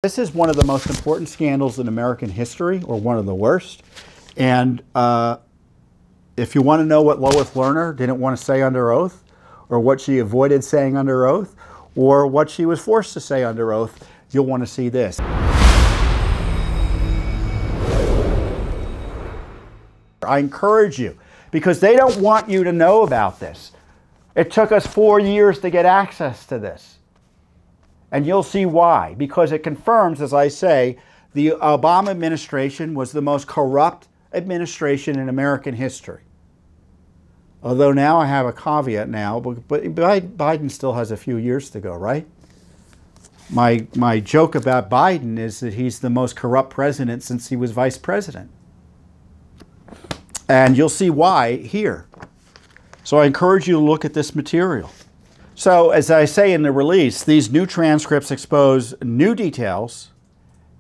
This is one of the most important scandals in American history, or one of the worst. And if you want to know what Lois Lerner didn't want to say under oath, or what she avoided saying under oath, or what she was forced to say under oath, you'll want to see this. I encourage you, because they don't want you to know about this. It took us 4 years to get access to this. And you'll see why, because it confirms, as I say, the Obama administration was the most corrupt administration in American history. Although now I have a caveat now, but Biden still has a few years to go, right? My joke about Biden is that he's the most corrupt president since he was vice president. And you'll see why here. So I encourage you to look at this material. So, as I say in the release, these new transcripts expose new details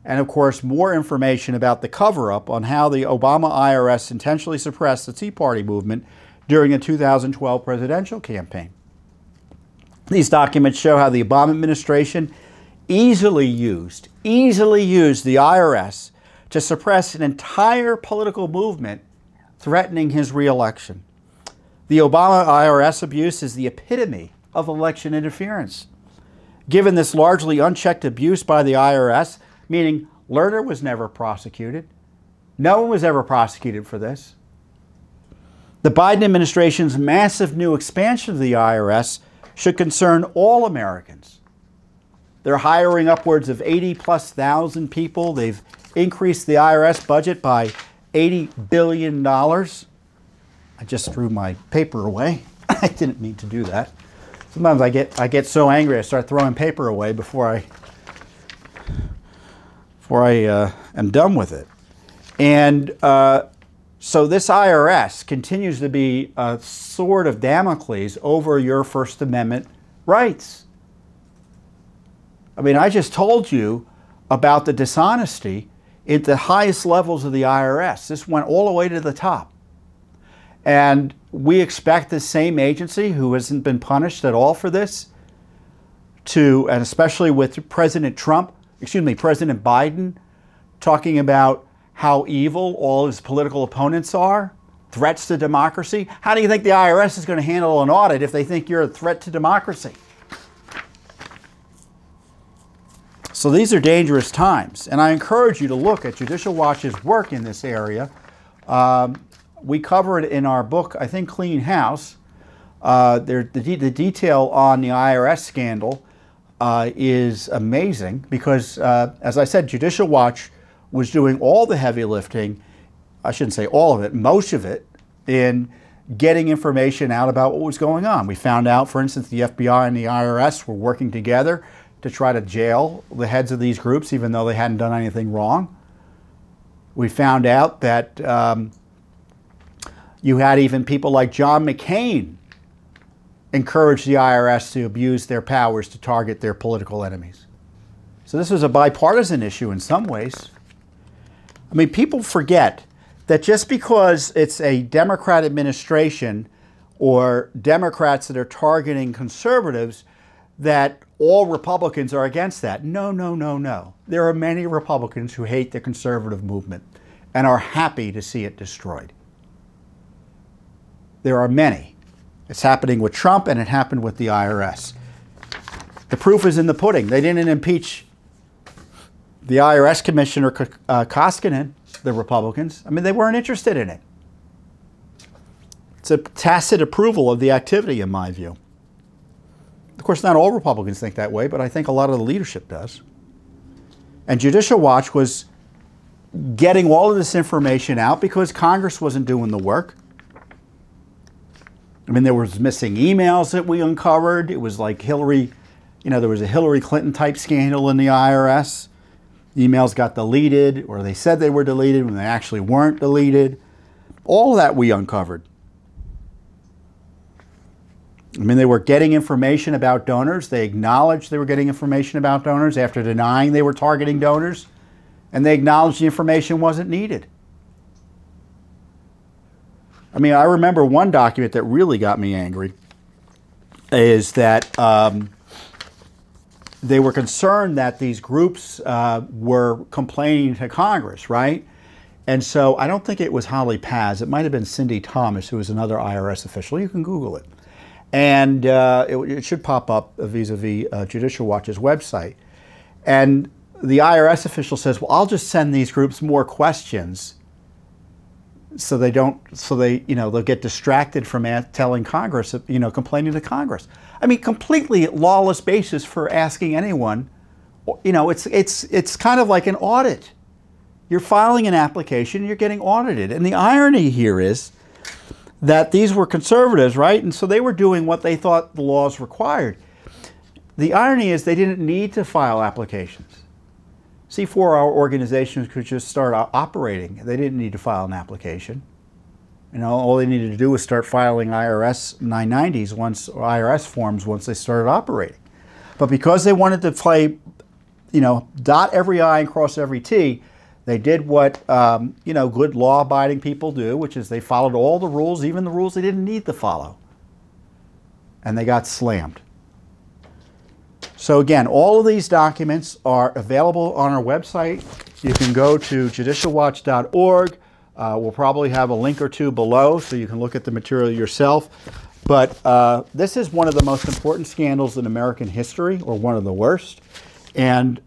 and, of course, more information about the cover-up on how the Obama IRS intentionally suppressed the Tea Party movement during the 2012 presidential campaign. These documents show how the Obama administration easily used the IRS to suppress an entire political movement threatening his re-election. The Obama IRS abuse is the epitome of election interference. Given this largely unchecked abuse by the IRS, meaning Lerner was never prosecuted, no one was ever prosecuted for this. The Biden administration's massive new expansion of the IRS should concern all Americans. They're hiring upwards of 80,000+ people. They've increased the IRS budget by $80 billion. I just threw my paper away. I didn't mean to do that. Sometimes I get so angry I start throwing paper away before I am done with it. And so this IRS continues to be a sword of Damocles over your First Amendment rights. I mean, I just told you about the dishonesty at the highest levels of the IRS. This went all the way to the top. And we expect the same agency, who hasn't been punished at all for this, and especially with President Biden, talking about how evil all his political opponents are, threats to democracy. How do you think the IRS is going to handle an audit if they think you're a threat to democracy? So these are dangerous times, and I encourage you to look at Judicial Watch's work in this area. We cover it in our book, I think, Clean House. The detail on the IRS scandal is amazing because, as I said, Judicial Watch was doing all the heavy lifting, I shouldn't say all of it, most of it, in getting information out about what was going on. We found out, for instance, the FBI and the IRS were working together to try to jail the heads of these groups, even though they hadn't done anything wrong. We found out that you had even people like John McCain encourage the IRS to abuse their powers to target their political enemies. So this was a bipartisan issue in some ways. I mean, people forget that just because it's a Democrat administration or Democrats that are targeting conservatives, that all Republicans are against that. No, no, no, no. There are many Republicans who hate the conservative movement and are happy to see it destroyed. There are many. It's happening with Trump, and it happened with the IRS. The proof is in the pudding. They didn't impeach the IRS Commissioner Koskinen, the Republicans. I mean, they weren't interested in it. It's a tacit approval of the activity, in my view. Of course, not all Republicans think that way, but I think a lot of the leadership does. And Judicial Watch was getting all of this information out because Congress wasn't doing the work. I mean, there was missing emails that we uncovered. It was like Hillary, there was a Hillary Clinton type scandal in the IRS. Emails got deleted, or they said they were deleted when they actually weren't deleted. All of that we uncovered. I mean, they were getting information about donors. They acknowledged they were getting information about donors after denying they were targeting donors. And they acknowledged the information wasn't needed. I mean, I remember one document that really got me angry is that they were concerned that these groups were complaining to Congress, right? And so I don't think it was Holly Paz. It might have been Cindy Thomas, who was another IRS official. You can Google it. And it should pop up vis-a-vis Judicial Watch's website. And the IRS official says, well, I'll just send these groups more questions so they'll get distracted from telling Congress, complaining to Congress. I mean, completely lawless basis for asking anyone. It's kind of like an audit. You're filing an application, you're getting audited. And the irony here is that these were conservatives, right? And so they were doing what they thought the laws required. The irony is they didn't need to file applications. C4-hour organizations could just start operating. They didn't need to file an application. All they needed to do was start filing IRS 990s or IRS forms once they started operating. But because they wanted to play, dot every I and cross every T, they did what good law-abiding people do, which is they followed all the rules, even the rules they didn't need to follow. And they got slammed. So again, all of these documents are available on our website. You can go to judicialwatch.org. We'll probably have a link or two below so you can look at the material yourself. But this is one of the most important scandals in American history, or one of the worst. And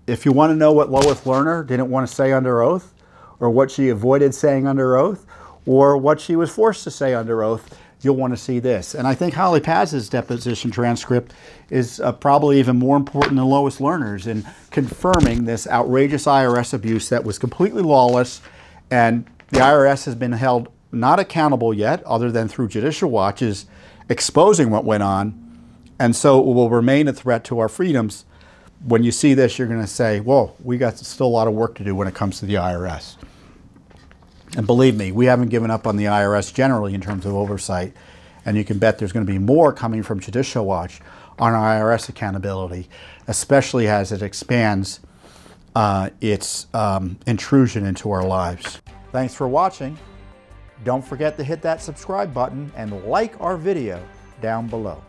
if you want to know what Lois Lerner didn't want to say under oath, or what she avoided saying under oath, or what she was forced to say under oath, you'll want to see this. And I think Holly Paz's deposition transcript is probably even more important than Lois Lerner's in confirming this outrageous IRS abuse that was completely lawless, and the IRS has been held not accountable yet, other than through Judicial Watch's exposing what went on, and so it will remain a threat to our freedoms. When you see this, you're going to say, whoa, we got still a lot of work to do when it comes to the IRS. And believe me, we haven't given up on the IRS generally in terms of oversight. And you can bet there's going to be more coming from Judicial Watch on IRS accountability, especially as it expands its intrusion into our lives. Thanks for watching. Don't forget to hit that subscribe button and like our video down below.